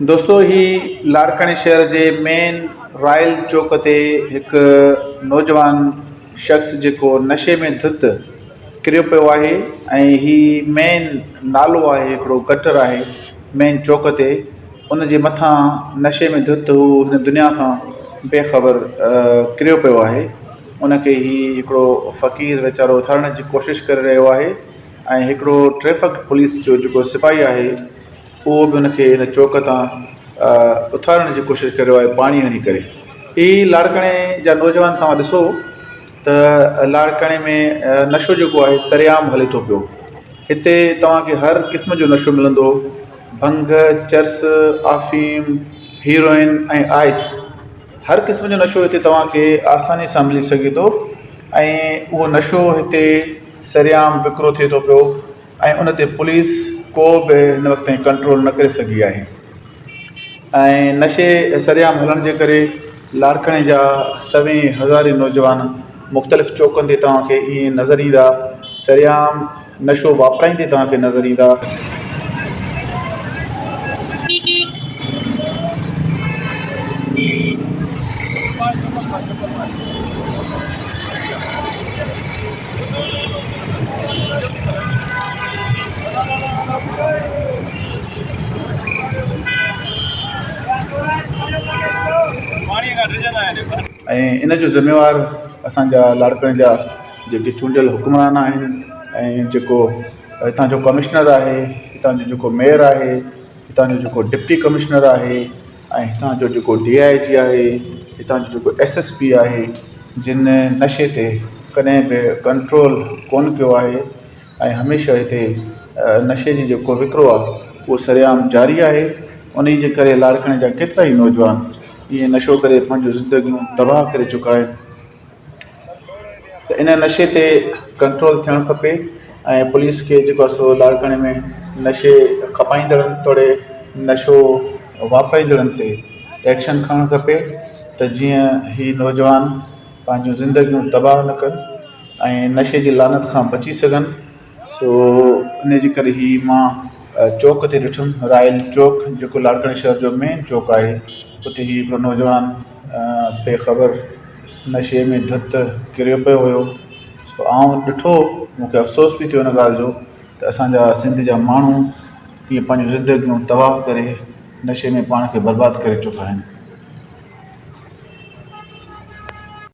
दोस्तो ही लाड़कानी शहर के मेन रॉयल चौक ते एक नौजवान शख्स जो नशे में धुत किरियो पियो आहे ऐं ही मेन नालो आहे हिकिड़ो गटर आहे मेन चौक ते उन जे मथां नशे में धुत हू हिन दुनिया खां बेख़बर किरियो पियो आहे। उनखे ही हिकिड़ो फ़क़ीर वीचारो उथारण जी कोशिशि करे रहियो आहे ऐं हिकिड़ो ट्रैफ़िक पुलिस जो जेको सिपाही आहे उहो बि उनखे हिन चौक तां उथारण जी कोशिशि करे रहियो आहे पाणी हणी करे। ही लाड़काणे जा नौजवान तव्हां ॾिसो त लाड़काणे में नशो जेको आहे सरेआम हले थो पियो। हिते तव्हांखे हर क़िस्म जो नशो मिलंदो, भंग, चर्स, अफ़ीम, हीरोइन ऐं आइस, हर क़िस्म जो नशो हिते तव्हांखे आसानी सां मिली सघे थो ऐं उहो नशो हिते सरेआम विकिरो थिए थो पियो ऐं उन ते पुलिस को बि हिन वक़्त ताईं कंट्रोल न करे सघी आहे। ऐं नशे सरेआम हलण जे करे लाड़काणे जा सवें हज़ारे नौजवान मुख़्तलिफ़ चौकनि ते तव्हांखे ईअं नज़र ईंदा, सरेआम नशो वापराईंदे तव्हांखे नज़र ईंदा। ऐं इन जो ज़िम्मेवार असांजा लाड़काणे जा जेके चूंडियल हुक्मरान आहिनि ऐं जेको हितां जो कमिश्नर आहे, हितां जो जेको मेयर आहे, हितां जो जेको डिप्टी कमिश्नर आहे ऐं हितां जो जेको DIG आहे, हितां जो जेको SSP आहे, जिन नशे ते कॾहिं बि कंट्रोल कोन कयो आहे ऐं हमेशह हिते नशे जी जेको विकिरो आहे उहो सरेआम जारी आहे। उन जे करे लाड़काणे जा केतिरा ई नौजवान ईअं नशो करे पंहिंजूं ज़िंदगियूं तबाह करे चुका आहिनि। त इन नशे ते कंट्रोल थियणु खपे ऐं पुलिस खे जेको आहे सो लाड़काणे में नशे खपाईंदड़नि तोड़े नशो वापराईंदड़नि ते एक्शन खणणु खपे त जीअं ही नौजवान पंहिंजूं ज़िंदगियूं तबाह न कनि ऐं नशे जी लानत खां बची सघनि। सो इन जे करे ही मां चौक ते ॾिठुमि, रॉयल चौक जेको लाड़काणे शहर जो मेन चौक आहे, उते ही हिकिड़ो नौजवान बेख़बर नशे में धुत किरियो पियो हुयो। सो आउं ॾिठो, मूंखे अफ़सोस बि थियो हिन ॻाल्हि जो त असांजा सिंध जा माण्हू ईअं पंहिंजूं ज़िंदगियूं तबाह करे नशे में पाण खे बर्बादु करे चुका आहिनि।